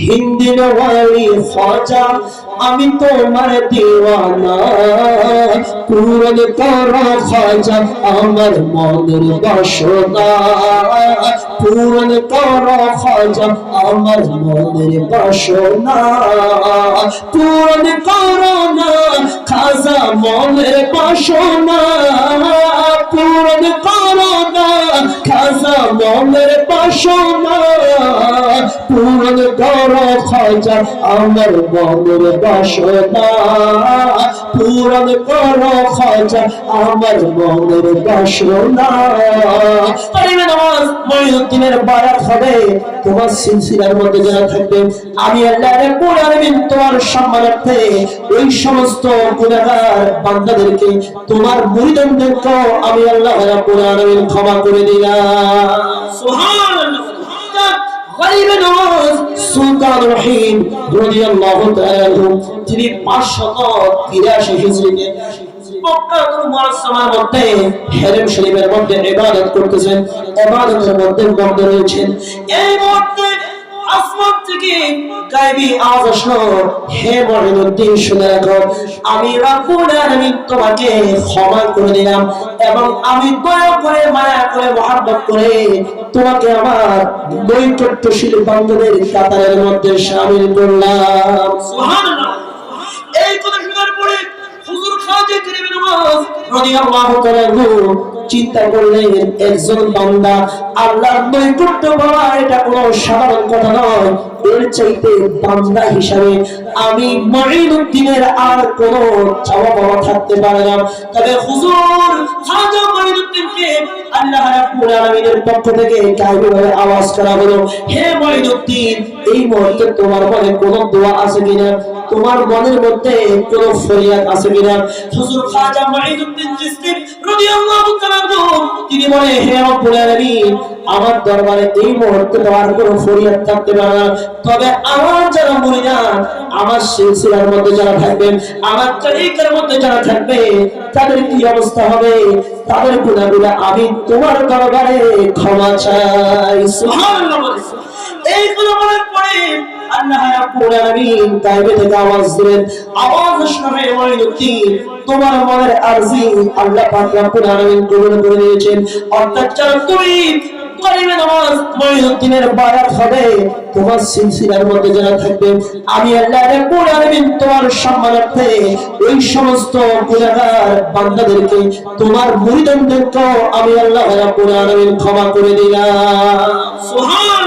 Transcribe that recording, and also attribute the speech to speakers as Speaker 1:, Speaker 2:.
Speaker 1: হিন্দিন ওয়ালি খাজা আমি তোমার দিওয়ানা পূরণ করো খাজা আমার মনের বাসনা পূরণ করো খাজা আমার মনের বাসনা পূরণ করো না খাজা মনের বাসনা পূরণ করো না খাজা মনের বাসনা পূরণ করো খাজা আমার মনের বাসনা পূরণ করো খাজা আমার মনের বাসনা। পড়বে নামাজ মঈনুদ্দিনের বারাত হবে তোমার সিলসিলার মধ্যে যারা থাকবে আমি আল্লাহ রাব্বুল আলামিন তোমার সম্মানার্থে ওই সমস্ত গুনাহগার বান্দাদেরকে তোমার মুরিদদেরকে আমি আল্লাহ রাব্বুল আলামিন ক্ষমা করে দিলাম। সুবহানাল্লাহ। গরিবে নওয়াজ সুলতান রহিম রাদিয়াল্লাহু তাআলা তিনি 583 হিজরিতে মক্কাতুল মুআজ্জামার মধ্যে হেরেম শরীফের মধ্যে ইবাদত করতেছেন, ইবাদতের মধ্যে মগ্ন রয়েছেন। এই মুহূর্তে আসমান থেকে গায়বী আওয়াজ আসলো, হে মঈনুদ্দিন শুনে রাখো আমি রাব্বুল আলামিন তোমাকে ক্ষমা করে দিলাম এবং আমি দয়া করে মায়া করে মহব্বত করে তোমাকে আমার নৈকট্যশীল বান্দাদের কাতারের মধ্যে শামিল করলাম। সুবহানাল্লাহ। এই কথা শোনার পরে হুজুর খাজা গরিবে নওয়াজ রাদিয়াল্লাহু তাআলা চিন্তা করলেন একজন বান্দা আল্লাহর নৈকট্য পাওয়া এটা কোনো সাধারণ কথা নয়, এর চাইতে বান্দা হিসাবে আমি মঈনুদ্দিনের আর কোনো চাওয়া পাওয়া থাকতে পারে না। তবে হুজুর খাজা মঈনুদ্দিনকে আল্লাহ রাব্বুল আলামিনের পক্ষ থেকে গায়বীভাবে আওয়াজ করা হলো, হে মঈনুদ্দিন এই মুহূর্তে তোমার মনে কোনো দোয়া আছে কিনা, তোমার মনের মধ্যে কোনো ফরিয়াদ আছে কিনা? হুজুর খাজা মঈনুদ্দিন চিশতি রাদিয়াল্লাহু তাআলা তিনি বলে, হে রব্বুল আলামিন আমার দরবারে এই মুহূর্তে আর কোনো ফরিয়াদ থাকতে পারে না, তবে আমার যারা মুরিদান আমার সিলসিলার মধ্যে যারা থাকবেন আমার তরিকার মধ্যে যারা থাকবে তাদের কি অবস্থা হবে, তাদের গুনাহগুলো আমি তোমার দরবারে ক্ষমা চাই। সুবহানাল্লাহ। এই কথা বলার পরে আল্লাহ রাব্বুল আলামিন গায়বে থেকে আওয়াজ দিলেন, আওয়াজ শুনে মঈনুদ্দিন তোমার মনের আরজি আল্লাহ পাক রব্বুল আলামিন কবুল করে নিয়েছেন। অর্থাৎ যারা তুমি গরিবে নওয়াজ মঈনুদ্দিনের বারাত হবে তোমার সিলসিলার মধ্যে যারা থাকবে আমি আল্লাহ রাব্বুল আলামিন তোমার সম্মানার্থে ওই সমস্ত গুনাহগার বান্দাদেরকে তোমার মুরিদদেরকে আমি আল্লাহ রাব্বুল আলামিন ক্ষমা করে দিলাম। সুবহান